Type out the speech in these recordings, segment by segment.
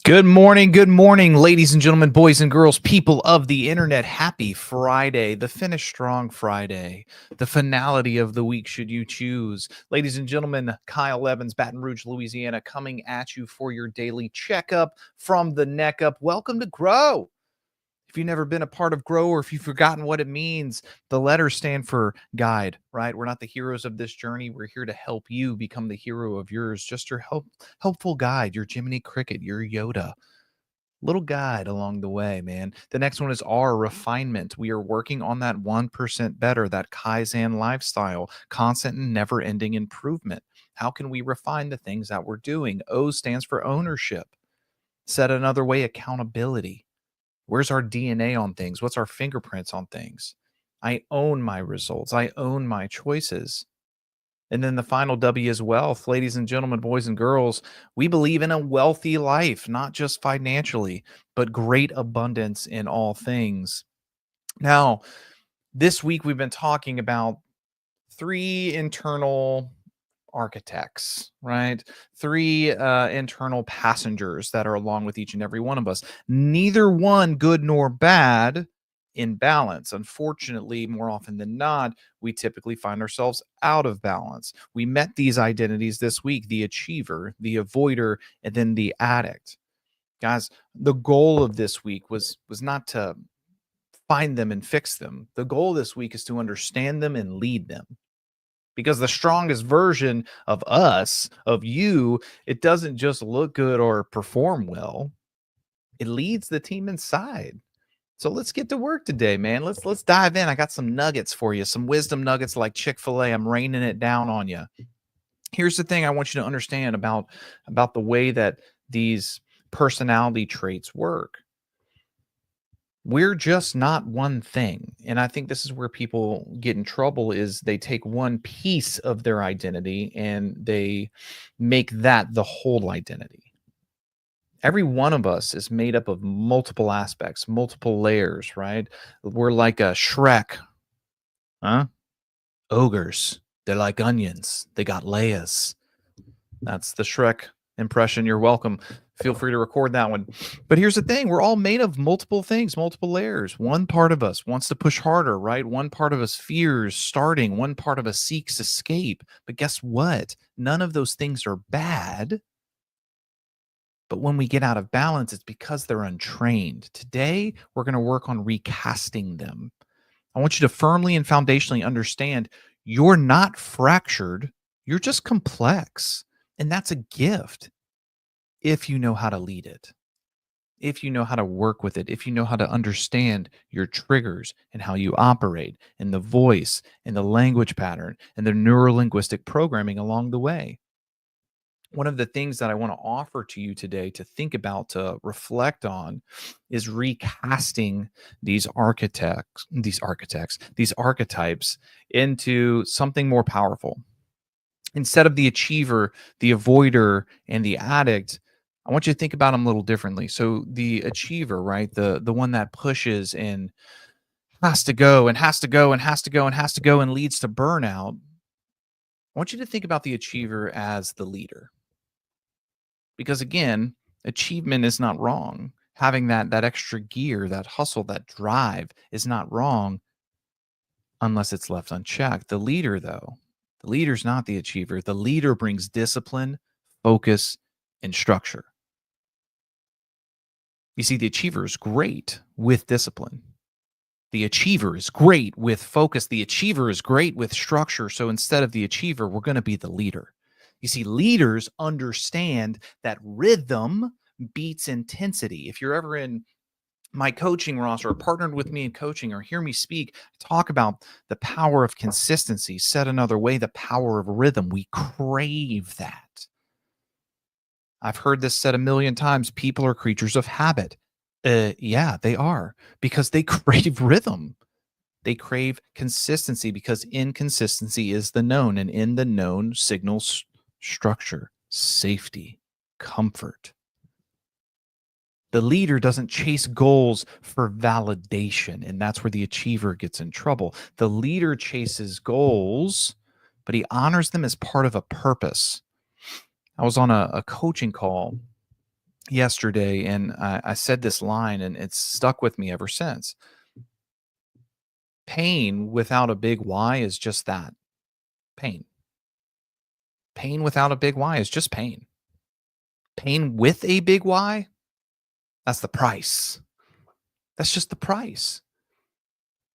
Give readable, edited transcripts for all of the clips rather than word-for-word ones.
Good morning, ladies and gentlemen, boys and girls, people of the internet. Happy Friday, the Finish Strong Friday, the finality of the week, should you choose. Ladies and gentlemen, Kyle Evans, Baton Rouge, Louisiana, coming at you for your daily checkup from the neck up. Welcome to Grow. If you've never been a part of Grow, or if you've forgotten what it means, the letters stand for guide, right? We're not the heroes of this journey. We're here to help you become the hero of yours. Just your helpful guide, your Jiminy Cricket, your Yoda. Little guide along the way, man. The next one is R, refinement. We are working on that 1% better, that Kaizen lifestyle, constant and never ending improvement. How can we refine the things that we're doing? O stands for ownership. Said another way, accountability. Where's our DNA on things? What's our fingerprints on things? I own my results. I own my choices. And then the final W is wealth. Ladies and gentlemen, boys and girls, we believe in a wealthy life, not just financially, but great abundance in all things. Now, this week we've been talking about three internal architects, right? Three internal passengers that are along with each and every one of us. Neither one good nor bad, in balance. Unfortunately, more often than not, we typically find ourselves out of balance. We met these identities this week: the achiever, the avoider, and then the addict. Guys, the goal of this week was not to find them and fix them. The goal this week is to understand them and lead them. Because the strongest version of us, of you, it doesn't just look good or perform well. It leads the team inside. So let's get to work today, man. Let's dive in. I got some nuggets for you, some wisdom nuggets like Chick-fil-A. I'm raining it down on you. Here's the thing I want you to understand about the way that these personality traits work. We're just not one thing. And I think this is where people get in trouble, is they take one piece of their identity and they make that the whole identity. Every one of us is made up of multiple aspects, multiple layers, right? We're like a Shrek, huh? Ogres. They're like onions. They got layers. That's the Shrek impression. You're welcome. Feel free to record that one. But here's the thing. We're all made of multiple things, multiple layers. One part of us wants to push harder, right? One part of us fears starting. One part of us seeks escape. But guess what? None of those things are bad. But when we get out of balance, it's because they're untrained. Today, we're going to work on recasting them. I want you to firmly and foundationally understand you're not fractured. You're just complex. And that's a gift if you know how to lead it, if you know how to work with it, if you know how to understand your triggers and how you operate, and the voice and the language pattern and the neurolinguistic programming along the way. One of the things that I want to offer to you today to think about, to reflect on, is recasting these archetypes into something more powerful. Instead of the achiever, the avoider, and the addict, I want you to think about them a little differently. So the achiever, right? The one that pushes and has to go and has to go and has to go and has to go and leads to burnout. I want you to think about the achiever as the leader. Because again, achievement is not wrong. Having that extra gear, that hustle, that drive is not wrong unless it's left unchecked. The leader, though, the leader's not the achiever. The leader brings discipline, focus, and structure. You see, the achiever is great with discipline. The achiever is great with focus. The achiever is great with structure. So instead of the achiever, we're going to be the leader. You see, leaders understand that rhythm beats intensity. If you're ever in my coaching roster or partnered with me in coaching or hear me speak, talk about the power of consistency. Said another way, the power of rhythm. We crave that. I've heard this said a million times. People are creatures of habit. Yeah, they are, because they crave rhythm. They crave consistency because inconsistency is the known, and in the known signals structure, safety, comfort. The leader doesn't chase goals for validation, and that's where the achiever gets in trouble. The leader chases goals, but he honors them as part of a purpose. I was on a coaching call yesterday, and I said this line, and it's stuck with me ever since. Pain without a big why is just that, pain. Pain without a big why is just pain. Pain with a big why, that's the price. That's just the price.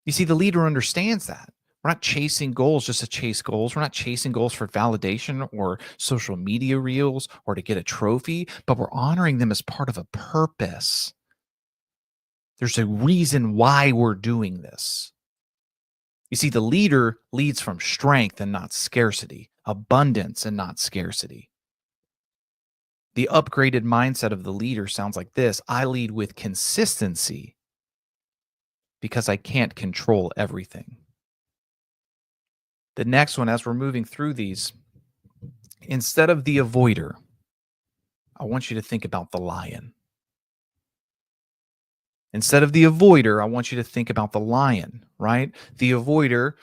You see, the leader understands that. We're not chasing goals just to chase goals. We're not chasing goals for validation or social media reels or to get a trophy, but we're honoring them as part of a purpose. There's a reason why we're doing this. You see, the leader leads from strength and not scarcity, abundance and not scarcity. The upgraded mindset of the leader sounds like this: I lead with consistency because I can't control everything. The next one, as we're moving through these, instead of the avoider, I want you to think about the lion. Instead of the avoider, I want you to think about the lion, right? The avoider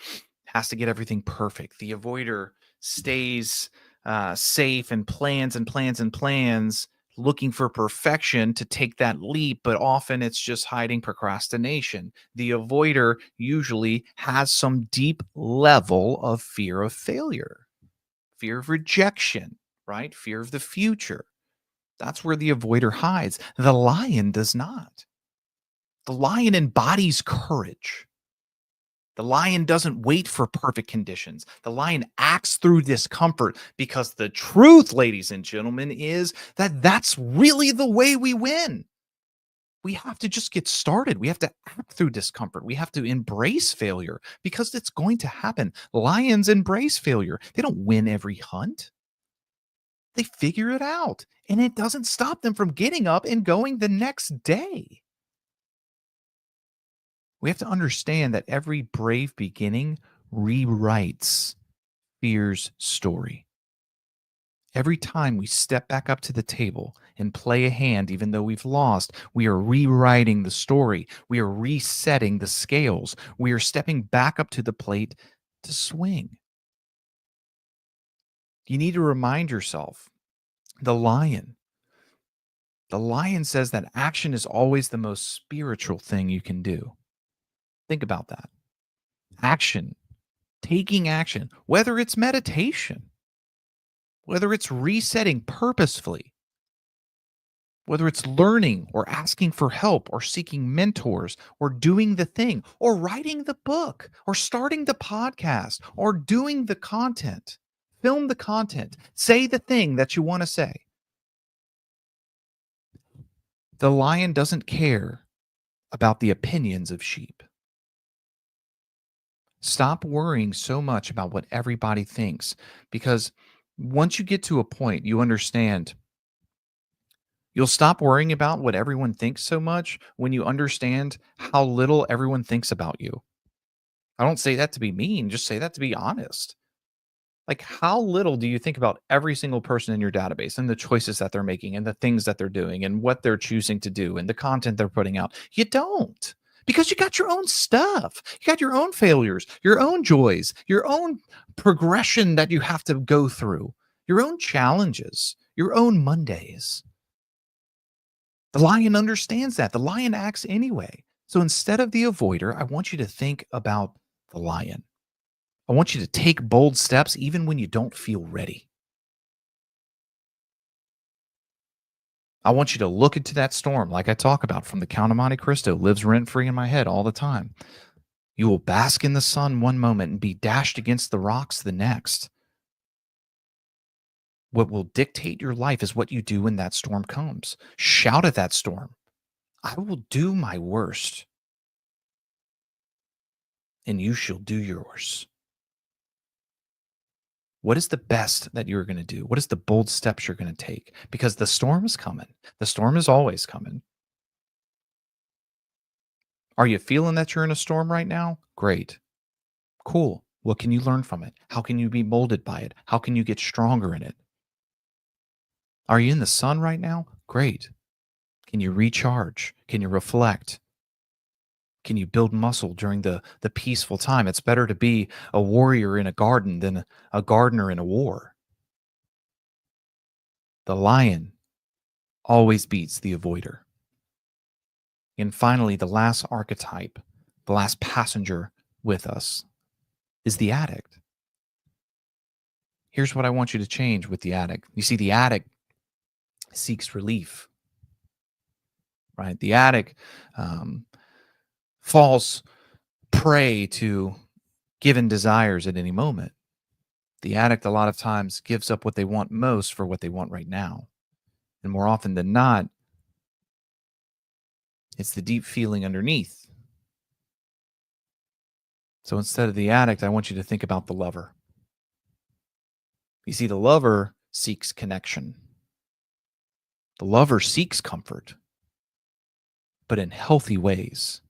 has to get everything perfect. The avoider stays safe and plans and plans and plans, looking for perfection to take that leap, but often it's just hiding procrastination. The avoider usually has some deep level of fear of failure, fear of rejection, right? Fear of the future. That's where the avoider hides. The lion does not. The lion embodies courage. The lion doesn't wait for perfect conditions. The lion acts through discomfort because the truth, ladies and gentlemen, is that that's really the way we win. We have to just get started. We have to act through discomfort. We have to embrace failure because it's going to happen. Lions embrace failure. They don't win every hunt. They figure it out, and it doesn't stop them from getting up and going the next day. We have to understand that every brave beginning rewrites fear's story. Every time we step back up to the table and play a hand, even though we've lost, we are rewriting the story. We are resetting the scales. We are stepping back up to the plate to swing. You need to remind yourself the lion. The lion says that action is always the most spiritual thing you can do. Think about that. Action, taking action, whether it's meditation, whether it's resetting purposefully, whether it's learning or asking for help or seeking mentors or doing the thing or writing the book or starting the podcast or doing the content, film the content, say the thing that you want to say. The lion doesn't care about the opinions of sheep. Stop worrying so much about what everybody thinks, because once you get to a point, you understand. You'll stop worrying about what everyone thinks so much when you understand how little everyone thinks about you. I don't say that to be mean, just say that to be honest. Like, how little do you think about every single person in your database and the choices that they're making and the things that they're doing and what they're choosing to do and the content they're putting out? You don't, because you got your own stuff. You got your own failures, your own joys, your own progression that you have to go through, your own challenges, your own Mondays. The lion understands that. The lion acts anyway. So instead of the avoider, I want you to think about the lion. I want you to take bold steps even when you don't feel ready. I want you to look into that storm, like I talk about from the Count of Monte Cristo, lives rent free in my head all the time. You will bask in the sun one moment and be dashed against the rocks the next. What will dictate your life is what you do when that storm comes. Shout at that storm. I will do my worst, and you shall do yours. What is the best that you're going to do? What is the bold steps you're going to take? Because the storm is coming. The storm is always coming. Are you feeling that you're in a storm right now? Great. Cool. What can you learn from it? How can you be molded by it? How can you get stronger in it? Are you in the sun right now? Great. Can you recharge? Can you reflect? Can you build muscle during the peaceful time? It's better to be a warrior in a garden than a gardener in a war. The lion always beats the avoider. And finally, the last archetype, the last passenger with us is the addict. Here's what I want you to change with the addict. You see, the addict seeks relief, right? The addict falls prey to given desires at any moment. The addict, a lot of times, gives up what they want most for what they want right now. And more often than not, it's the deep feeling underneath. So instead of the addict, I want you to think about the lover. You see, the lover seeks connection. The lover seeks comfort, but in healthy ways.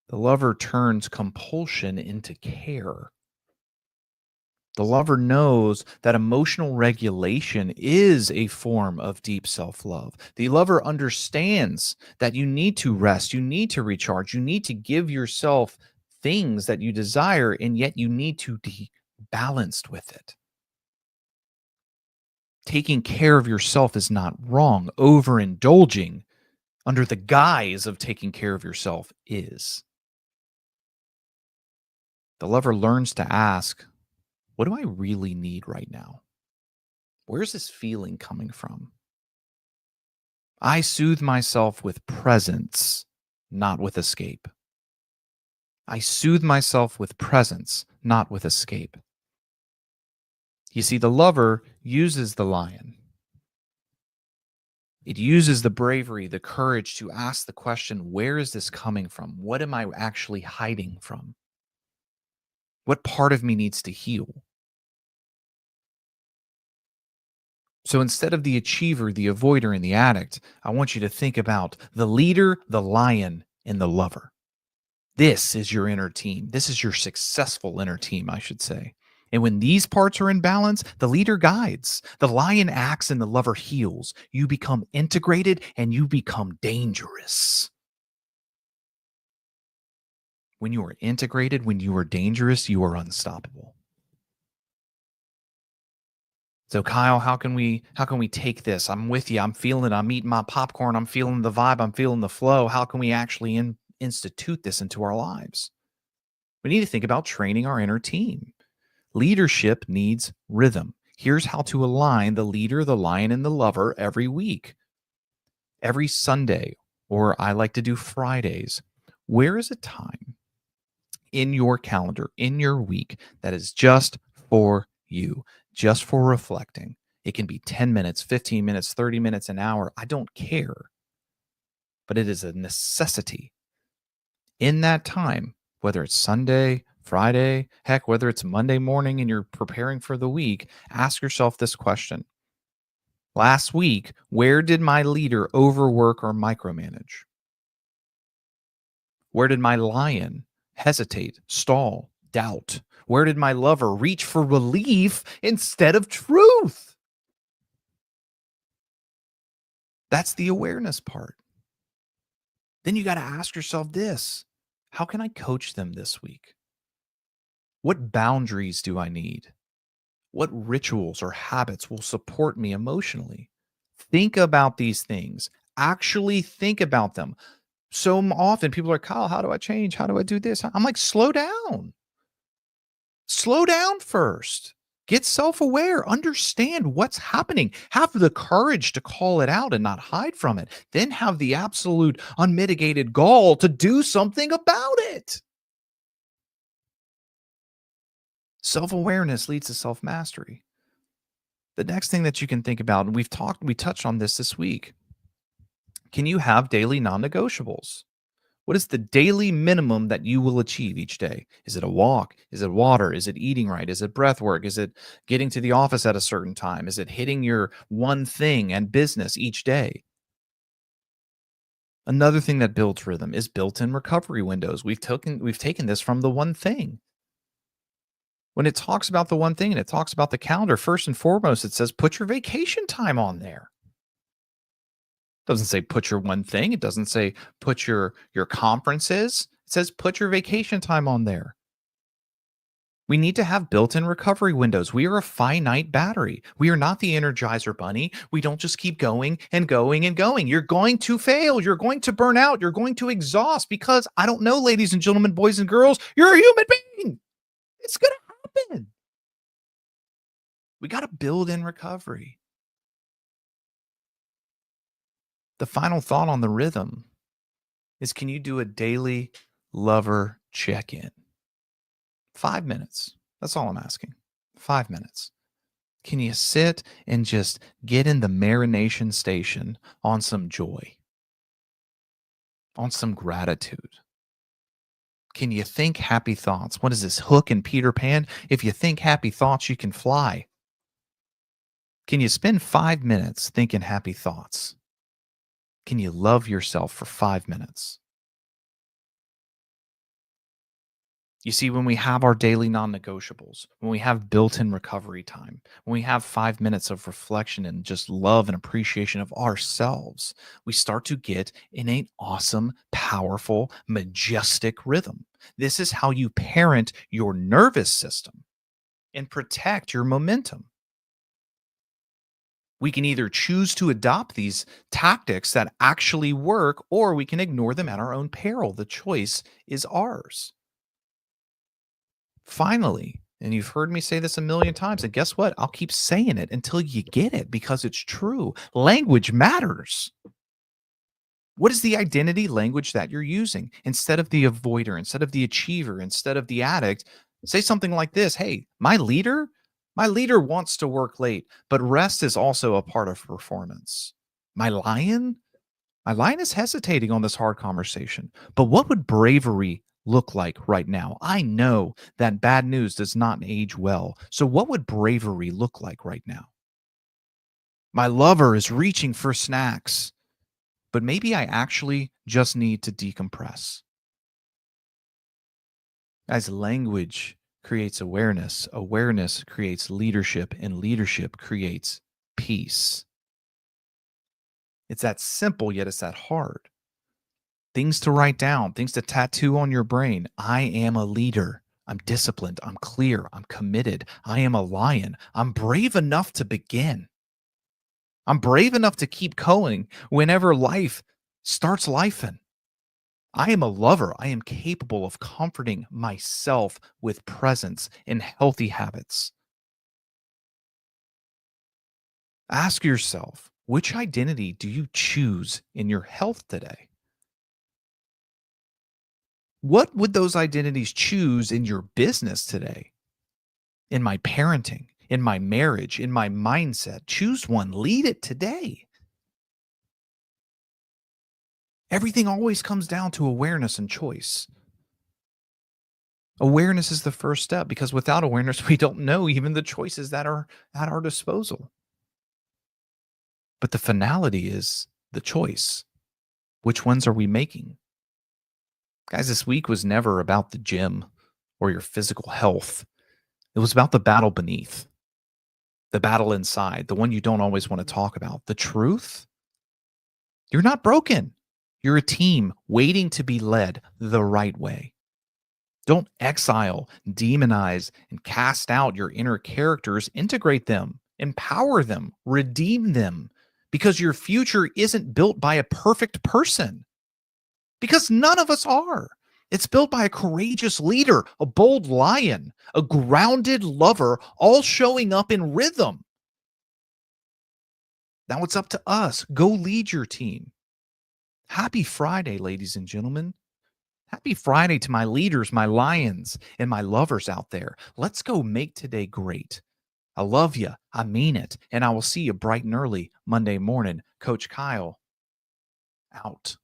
The lover turns compulsion into care. The lover knows that emotional regulation is a form of deep self-love. The lover understands that you need to rest, you need to recharge, you need to give yourself things that you desire, and yet you need to be balanced with it. Taking care of yourself is not wrong. Overindulging under the guise of taking care of yourself is. The lover learns to ask, what do I really need right now? Where's this feeling coming from? I soothe myself with presence, not with escape. I soothe myself with presence, not with escape. You see, the lover uses the lion. It uses the bravery, the courage to ask the question, where is this coming from? What am I actually hiding from? What part of me needs to heal? So instead of the achiever, the avoider, and the addict, I want you to think about the leader, the lion, and the lover. This is your inner team. This is your successful inner team, I should say. And when these parts are in balance, the leader guides, the lion acts, and the lover heals. You become integrated and you become dangerous. When you are integrated, when you are dangerous, you are unstoppable. So Kyle, how can we take this? I'm with you. I'm feeling it. I'm eating my popcorn. I'm feeling the vibe. I'm feeling the flow. How can we actually institute this into our lives? We need to think about training our inner team. Leadership needs rhythm. Here's how to align the leader, the lion, and the lover every week. Every Sunday, or I like to do Fridays, where is a time in your calendar, in your week, that is just for you, just for reflecting? It can be 10 minutes, 15 minutes, 30 minutes, an hour. I don't care. But it is a necessity. In that time, whether it's Sunday, Friday, heck, whether it's Monday morning and you're preparing for the week, ask yourself this question. Last week, where did my leader overwork or micromanage? Where did my lion hesitate, stall, doubt? Where did my lover reach for relief instead of truth? That's the awareness part. Then you got to ask yourself this: how can I coach them this week? What boundaries do I need? What rituals or habits will support me emotionally? Think about these things. Actually think about them. So often people are, Kyle, how do I change? How do I do this? I'm like, slow down. Slow down first. Get self-aware. Understand what's happening. Have the courage to call it out and not hide from it. Then have the absolute unmitigated gall to do something about it. Self-awareness leads to self-mastery. The next thing that you can think about, and we touched on this week. Can you have daily non-negotiables? What is the daily minimum that you will achieve each day? Is it a walk? Is it water? Is it eating right? Is it breath work? Is it getting to the office at a certain time? Is it hitting your one thing and business each day? Another thing that builds rhythm is built-in recovery windows. We've taken this from the one thing. When it talks about the one thing and it talks about the calendar, first and foremost, it says put your vacation time on there. It doesn't say put your one thing. It doesn't say put your conferences. It says put your vacation time on there. We need to have built in recovery windows. We are a finite battery. We are not the Energizer Bunny. We don't just keep going and going and going. You're going to fail. You're going to burn out. You're going to exhaust because I don't know, ladies and gentlemen, boys and girls, you're a human being. It's going to happen. We got to build in recovery. The final thought on the rhythm is, can you do a daily lover check-in? 5 minutes. That's all I'm asking. 5 minutes. Can you sit and just get in the marination station on some joy, on some gratitude? Can you think happy thoughts? What is this, Hook and Peter Pan? If you think happy thoughts, you can fly. Can you spend 5 minutes thinking happy thoughts? Can you love yourself for 5 minutes? You see, when we have our daily non-negotiables, when we have built-in recovery time, when we have 5 minutes of reflection and just love and appreciation of ourselves, we start to get in an awesome, powerful, majestic rhythm. This is how you parent your nervous system and protect your momentum. We can either choose to adopt these tactics that actually work, or we can ignore them at our own peril. The choice is ours. Finally, and you've heard me say this a million times, and guess what? I'll keep saying it until you get it because it's true. Language matters. What is the identity language that you're using? Instead of the avoider, instead of the achiever, instead of the addict, say something like this. Hey, my leader wants to work late, but rest is also a part of performance. My lion, my lion is hesitating on this hard conversation, but what would bravery look like right now? I know that bad news does not age well. So what would bravery look like right now? My lover is reaching for snacks, but maybe I actually just need to decompress. As language creates awareness, awareness creates leadership, and leadership creates peace. It's that simple, yet it's that hard. Things to write down, things to tattoo on your brain. I am a leader. I'm disciplined. I'm clear. I'm committed. I am a lion. I'm brave enough to begin. I'm brave enough to keep going whenever life starts lifing. I am a lover. I am capable of comforting myself with presence and healthy habits. Ask yourself, which identity do you choose in your health today? What would those identities choose in your business today? In my parenting, in my marriage, in my mindset? Choose one, lead it today. Everything always comes down to awareness and choice. Awareness is the first step because without awareness, we don't know even the choices that are at our disposal. But the finality is the choice. Which ones are we making? Guys, this week was never about the gym or your physical health. It was about the battle beneath, the battle inside, the one you don't always want to talk about. The truth, you're not broken. You're a team waiting to be led the right way. Don't exile, demonize, and cast out your inner characters. Integrate them, empower them, redeem them, because your future isn't built by a perfect person, because none of us are. It's built by a courageous leader, a bold lion, a grounded lover, all showing up in rhythm. Now it's up to us. Go lead your team. Happy Friday, ladies and gentlemen. Happy Friday to my leaders, my lions, and my lovers out there. Let's go make today great. I love you. I mean it. And I will see you bright and early Monday morning. Coach Kyle, out.